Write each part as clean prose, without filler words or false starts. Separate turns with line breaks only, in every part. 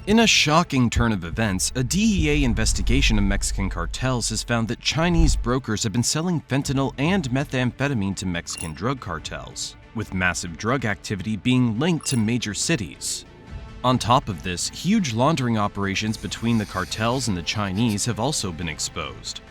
In a shocking turn of events, a DEA investigation of Mexican cartels has found that Chinese brokers have been selling fentanyl and methamphetamine to Mexican drug cartels, with massive drug activity being linked to major cities. On top of this, huge laundering operations between the cartels and the Chinese have also been exposed.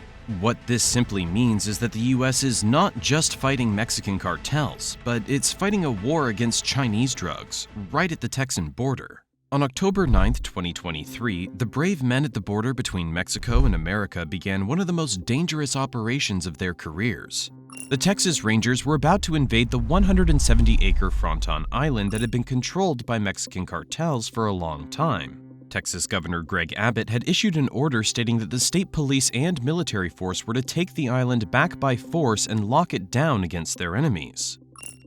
What this simply means is that the US is not just fighting Mexican cartels, but it's fighting a war against Chinese drugs, right at the Texan border. On October 9, 2023, the brave men at the border between Mexico and America began one of the most dangerous operations of their careers. The Texas Rangers were about to invade the 170-acre Fronton Island that had been controlled by Mexican cartels for a long time. Texas Governor Greg Abbott had issued an order stating that the state police and military force were to take the island back by force and lock it down against their enemies.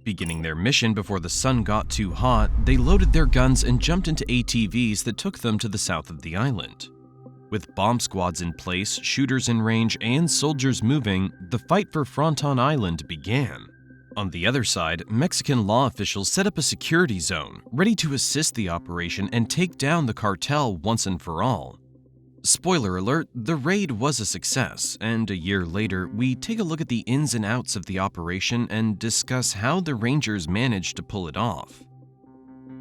Beginning their mission before the sun got too hot, they loaded their guns and jumped into ATVs that took them to the south of the island. With bomb squads in place, shooters in range, and soldiers moving, the fight for Fronton Island began. On the other side, Mexican law officials set up a security zone, ready to assist the operation and take down the cartel once and for all. Spoiler alert, the raid was a success, and a year later, we take a look at the ins and outs of the operation and discuss how the Rangers managed to pull it off.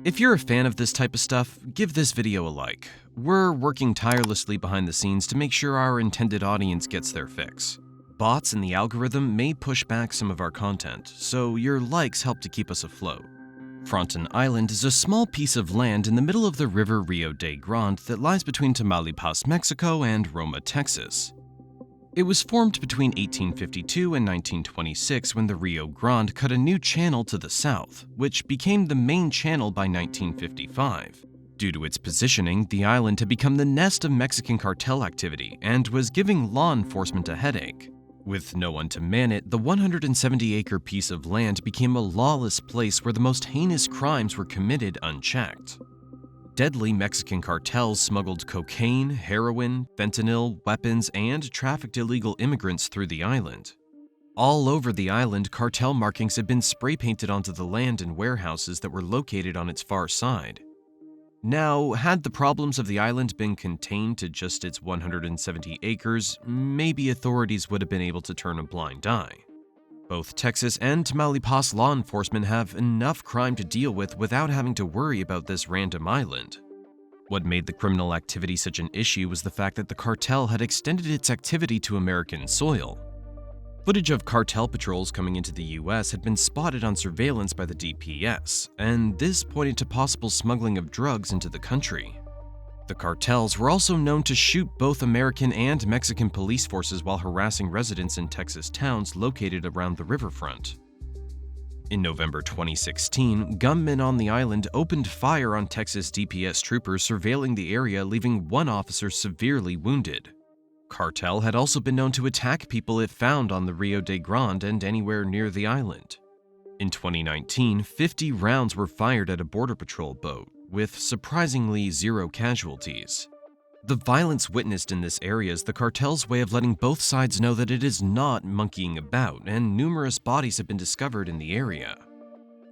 If you're a fan of this type of stuff, give this video a like. We're working tirelessly behind the scenes to make sure our intended audience gets their fix. Bots in the algorithm may push back some of our content, so your likes help to keep us afloat. Fronton Island is a small piece of land in the middle of the river Rio de Grande that lies between Tamaulipas, Mexico and Roma, Texas. It was formed between 1852 and 1926 when the Rio Grande cut a new channel to the south, which became the main channel by 1955. Due to its positioning, the island had become the nest of Mexican cartel activity and was giving law enforcement a headache. With no one to man it, the 170-acre piece of land became a lawless place where the most heinous crimes were committed unchecked. Deadly Mexican cartels smuggled cocaine, heroin, fentanyl, weapons, and trafficked illegal immigrants through the island. All over the island, cartel markings had been spray-painted onto the land and warehouses that were located on its far side. Now, had the problems of the island been contained to just its 170 acres, maybe authorities would have been able to turn a blind eye. Both Texas and Tamaulipas law enforcement have enough crime to deal with without having to worry about this random island. What made the criminal activity such an issue was the fact that the cartel had extended its activity to American soil. Footage of cartel patrols coming into the US had been spotted on surveillance by the DPS, and this pointed to possible smuggling of drugs into the country. The cartels were also known to shoot both American and Mexican police forces while harassing residents in Texas towns located around the riverfront. In November 2016, gunmen on the island opened fire on Texas DPS troopers surveilling the area, leaving one officer severely wounded. Cartel had also been known to attack people it found on the Rio de Grande and anywhere near the island. In 2019, 50 rounds were fired at a border patrol boat, with surprisingly zero casualties. The violence witnessed in this area is the cartel's way of letting both sides know that it is not monkeying about, and numerous bodies have been discovered in the area.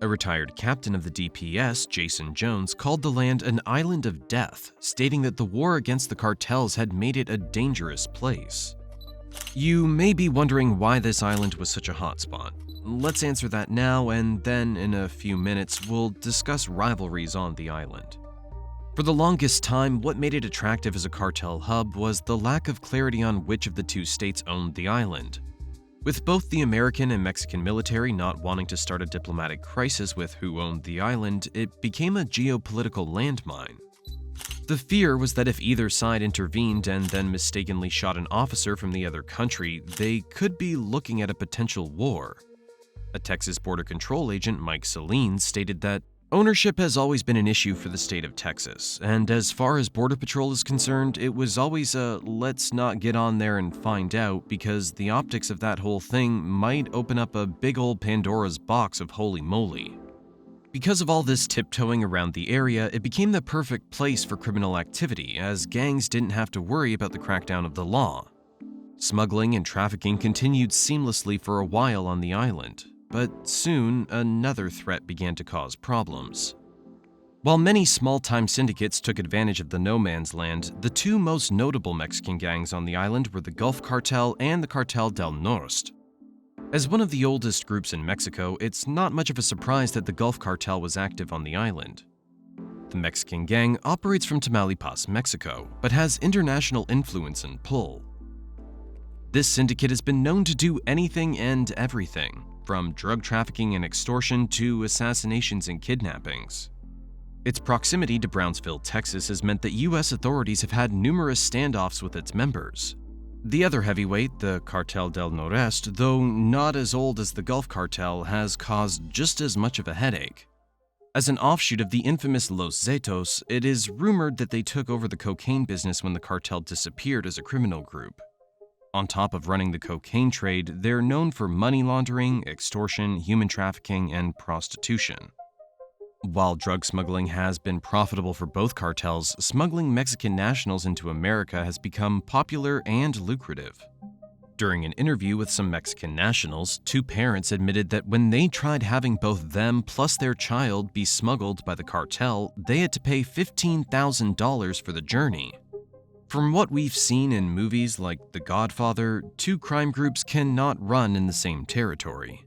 A retired captain of the DPS, Jason Jones, called the land an island of death, stating that the war against the cartels had made it a dangerous place. You may be wondering why this island was such a hotspot. Let's answer that now, and then in a few minutes, we'll discuss rivalries on the island. For the longest time, what made it attractive as a cartel hub was the lack of clarity on which of the two states owned the island. With both the American and Mexican military not wanting to start a diplomatic crisis with who owned the island, it became a geopolitical landmine. The fear was that if either side intervened and then mistakenly shot an officer from the other country, they could be looking at a potential war. A Texas Border Control agent, Mike Saline, stated that ownership has always been an issue for the state of Texas, and as far as Border Patrol is concerned, it was always a let's not get on there and find out, because the optics of that whole thing might open up a big old Pandora's box of holy moly. Because of all this tiptoeing around the area, it became the perfect place for criminal activity, as gangs didn't have to worry about the crackdown of the law. Smuggling and trafficking continued seamlessly for a while on the island, but soon another threat began to cause problems. While many small-time syndicates took advantage of the no man's land, the two most notable Mexican gangs on the island were the Gulf Cartel and the Cartel del Norte. As one of the oldest groups in Mexico, it's not much of a surprise that the Gulf Cartel was active on the island. The Mexican gang operates from Tamaulipas, Mexico, but has international influence and pull. This syndicate has been known to do anything and everything, from drug trafficking and extortion to assassinations and kidnappings. Its proximity to Brownsville, Texas has meant that U.S. authorities have had numerous standoffs with its members. The other heavyweight, the Cartel del Noreste, though not as old as the Gulf Cartel, has caused just as much of a headache. As an offshoot of the infamous Los Zetos, it is rumored that they took over the cocaine business when the cartel disappeared as a criminal group. On top of running the cocaine trade, they're known for money laundering, extortion, human trafficking, and prostitution. While drug smuggling has been profitable for both cartels, smuggling Mexican nationals into America has become popular and lucrative. During an interview with some Mexican nationals, two parents admitted that when they tried having both them plus their child be smuggled by the cartel, they had to pay $15,000 for the journey. From what we've seen in movies like The Godfather, two crime groups cannot run in the same territory.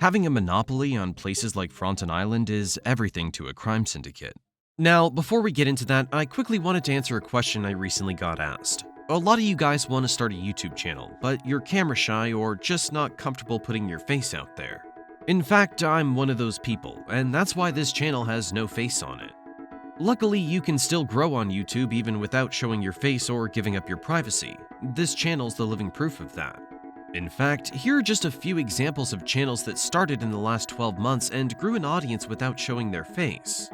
Having a monopoly on places like Fronton Island is everything to a crime syndicate. Now, before we get into that, I quickly wanted to answer a question I recently got asked. A lot of you guys want to start a YouTube channel, but you're camera shy or just not comfortable putting your face out there. In fact, I'm one of those people, and that's why this channel has no face on it. Luckily, you can still grow on YouTube even without showing your face or giving up your privacy. This channel's the living proof of that. In fact, here are just a few examples of channels that started in the last 12 months and grew an audience without showing their face.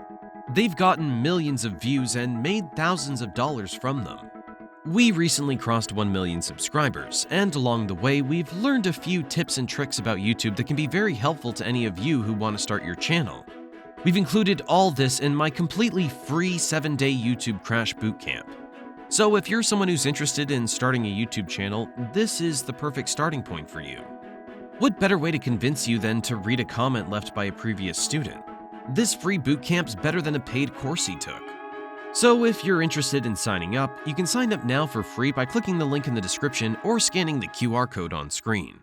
They've gotten millions of views and made thousands of dollars from them. We recently crossed 1 million subscribers, and along the way, we've learned a few tips and tricks about YouTube that can be very helpful to any of you who want to start your channel. We've included all this in my completely free 7-day YouTube Crash Bootcamp. So if you're someone who's interested in starting a YouTube channel, this is the perfect starting point for you. What better way to convince you than to read a comment left by a previous student? This free bootcamp's better than a paid course he took. So if you're interested in signing up, you can sign up now for free by clicking the link in the description or scanning the QR code on screen.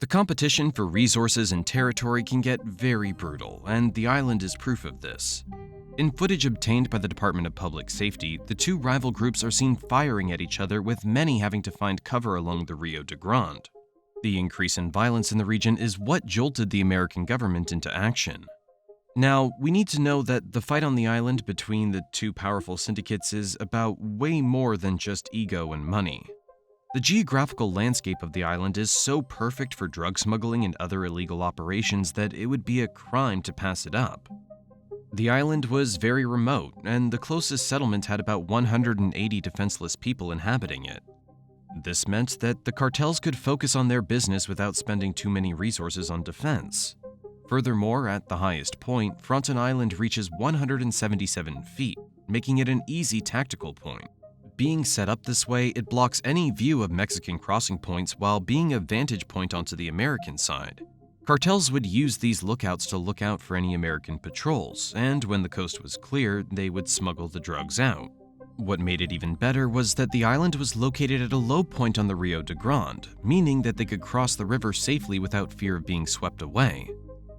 The competition for resources and territory can get very brutal, and the island is proof of this. In footage obtained by the Department of Public Safety, the two rival groups are seen firing at each other, with many having to find cover along the Rio de Grande. The increase in violence in the region is what jolted the American government into action. Now, we need to know that the fight on the island between the two powerful syndicates is about way more than just ego and money. The geographical landscape of the island is so perfect for drug smuggling and other illegal operations that it would be a crime to pass it up. The island was very remote, and the closest settlement had about 180 defenseless people inhabiting it. This meant that the cartels could focus on their business without spending too many resources on defense. Furthermore, at the highest point, Fronton Island reaches 177 feet, making it an easy tactical point. Being set up this way, it blocks any view of Mexican crossing points while being a vantage point onto the American side. Cartels would use these lookouts to look out for any American patrols, and when the coast was clear, they would smuggle the drugs out. What made it even better was that the island was located at a low point on the Rio de Grande, meaning that they could cross the river safely without fear of being swept away.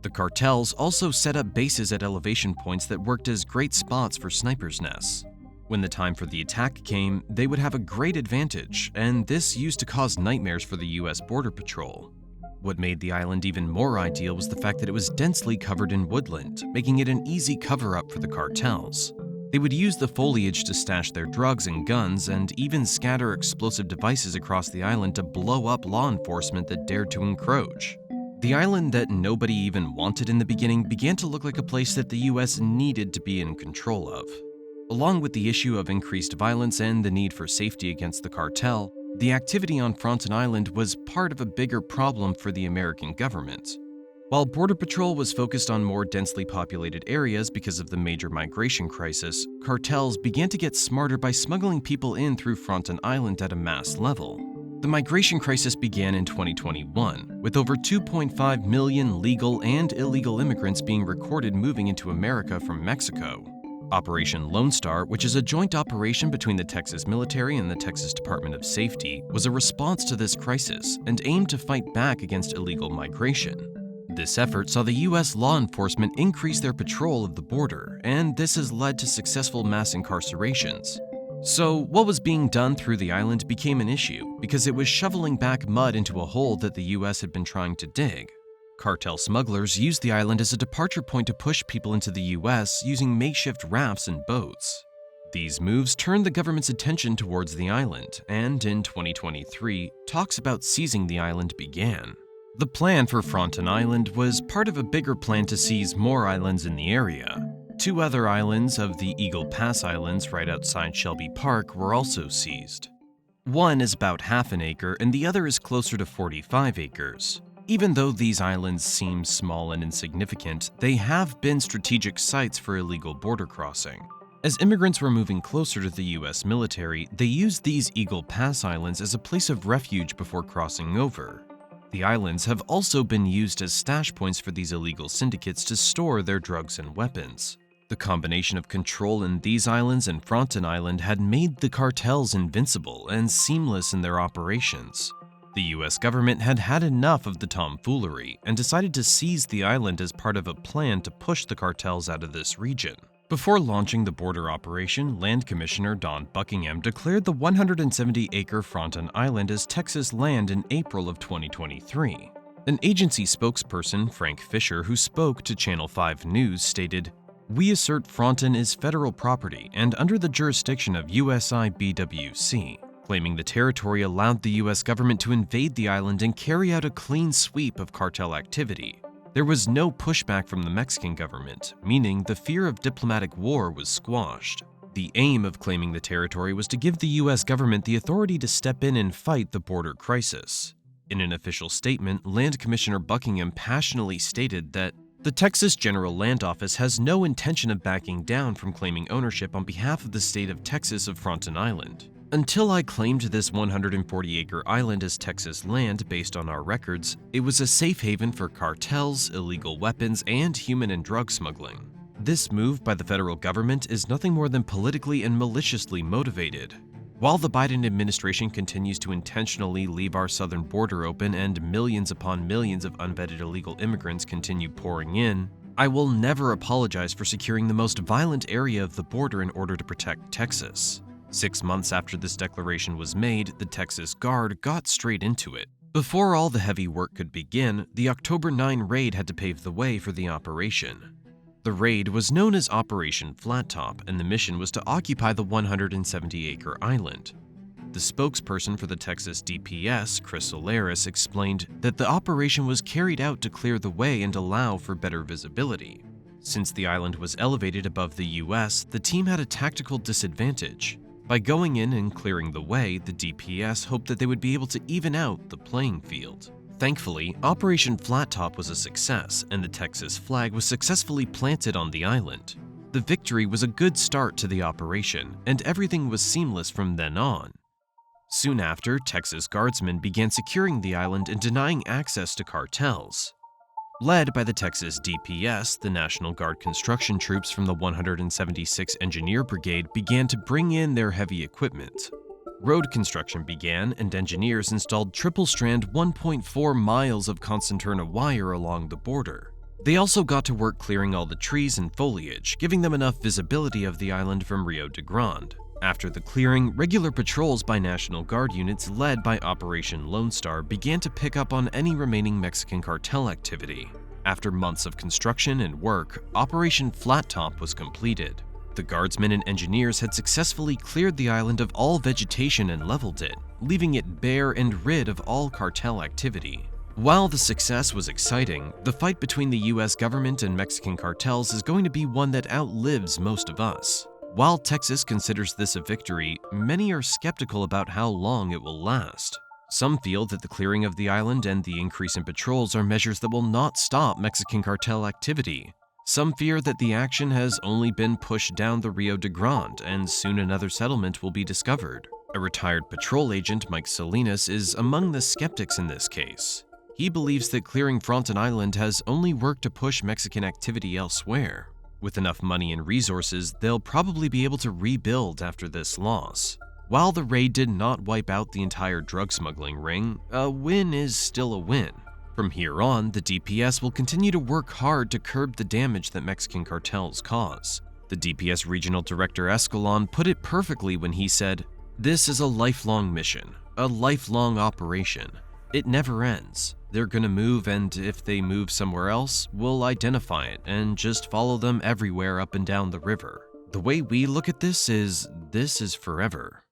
The cartels also set up bases at elevation points that worked as great spots for snipers' nests. When the time for the attack came, they would have a great advantage, and this used to cause nightmares for the US Border Patrol. What made the island even more ideal was the fact that it was densely covered in woodland, making it an easy cover-up for the cartels. They would use the foliage to stash their drugs and guns, and even scatter explosive devices across the island to blow up law enforcement that dared to encroach. The island that nobody even wanted in the beginning began to look like a place that the US needed to be in control of. Along with the issue of increased violence and the need for safety against the cartel, the activity on Fronton Island was part of a bigger problem for the American government. While Border Patrol was focused on more densely populated areas because of the major migration crisis, cartels began to get smarter by smuggling people in through Fronton Island at a mass level. The migration crisis began in 2021, with over 2.5 million legal and illegal immigrants being recorded moving into America from Mexico. Operation Lone Star, which is a joint operation between the Texas military and the Texas Department of Safety, was a response to this crisis and aimed to fight back against illegal migration. This effort saw the U.S. law enforcement increase their patrol of the border, and this has led to successful mass incarcerations. So, what was being done through the island became an issue because it was shoveling back mud into a hole that the U.S. had been trying to dig. Cartel smugglers used the island as a departure point to push people into the U.S. using makeshift rafts and boats. These moves turned the government's attention towards the island, and in 2023, talks about seizing the island began. The plan for Fronton Island was part of a bigger plan to seize more islands in the area. 2 other islands of the Eagle Pass Islands right outside Shelby Park were also seized. One is about half an acre and the other is closer to 45 acres. Even though these islands seem small and insignificant, they have been strategic sites for illegal border crossing. As immigrants were moving closer to the U.S. military, they used these Eagle Pass Islands as a place of refuge before crossing over. The islands have also been used as stash points for these illegal syndicates to store their drugs and weapons. The combination of control in these islands and Fronton Island had made the cartels invincible and seamless in their operations. The U.S. government had had enough of the tomfoolery and decided to seize the island as part of a plan to push the cartels out of this region. Before launching the border operation, Land Commissioner Don Buckingham declared the 170-acre Fronton Island as Texas land in April of 2023. An agency spokesperson, Frank Fisher, who spoke to Channel 5 News, stated, "We assert Fronton is federal property and under the jurisdiction of USIBWC." Claiming the territory allowed the U.S. government to invade the island and carry out a clean sweep of cartel activity. There was no pushback from the Mexican government, meaning the fear of diplomatic war was squashed. The aim of claiming the territory was to give the U.S. government the authority to step in and fight the border crisis. In an official statement, Land Commissioner Buckingham passionately stated that the Texas General Land Office has no intention of backing down from claiming ownership on behalf of the state of Texas of Fronton Island. Until I claimed this 140-acre island as Texas land based on our records, it was a safe haven for cartels, illegal weapons, and human and drug smuggling. This move by the federal government is nothing more than politically and maliciously motivated. While the Biden administration continues to intentionally leave our southern border open and millions upon millions of unvetted illegal immigrants continue pouring in, I will never apologize for securing the most violent area of the border in order to protect Texas. 6 months after this declaration was made, the Texas Guard got straight into it. Before all the heavy work could begin, the October 9 raid had to pave the way for the operation. The raid was known as Operation Flat Top, and the mission was to occupy the 170-acre island. The spokesperson for the Texas DPS, Chris Solaris, explained that the operation was carried out to clear the way and allow for better visibility. Since the island was elevated above the U.S., the team had a tactical disadvantage. By going in and clearing the way, the DPS hoped that they would be able to even out the playing field. Thankfully, Operation Flat Top was a success, and the Texas flag was successfully planted on the island. The victory was a good start to the operation, and everything was seamless from then on. Soon after, Texas Guardsmen began securing the island and denying access to cartels. Led by the Texas DPS, the National Guard construction troops from the 176th Engineer Brigade began to bring in their heavy equipment. Road construction began, and engineers installed triple-strand 1.4 miles of concertina wire along the border. They also got to work clearing all the trees and foliage, giving them enough visibility of the island from Rio de Grande. After the clearing, regular patrols by National Guard units led by Operation Lone Star began to pick up on any remaining Mexican cartel activity. After months of construction and work, Operation Flat Top was completed. The guardsmen and engineers had successfully cleared the island of all vegetation and leveled it, leaving it bare and rid of all cartel activity. While the success was exciting, the fight between the US government and Mexican cartels is going to be one that outlives most of us. While Texas considers this a victory, many are skeptical about how long it will last. Some feel that the clearing of the island and the increase in patrols are measures that will not stop Mexican cartel activity. Some fear that the action has only been pushed down the Rio de Grande, and soon another settlement will be discovered. A retired patrol agent, Mike Salinas, is among the skeptics in this case. He believes that clearing Fronton Island has only worked to push Mexican activity elsewhere. With enough money and resources, they'll probably be able to rebuild after this loss. While the raid did not wipe out the entire drug smuggling ring, a win is still a win. From here on, the DPS will continue to work hard to curb the damage that Mexican cartels cause. The DPS Regional Director Escalon put it perfectly when he said, "This is a lifelong mission, a lifelong operation. It never ends. They're gonna move, and if they move somewhere else, we'll identify it and just follow them everywhere up and down the river. The way we look at this is forever."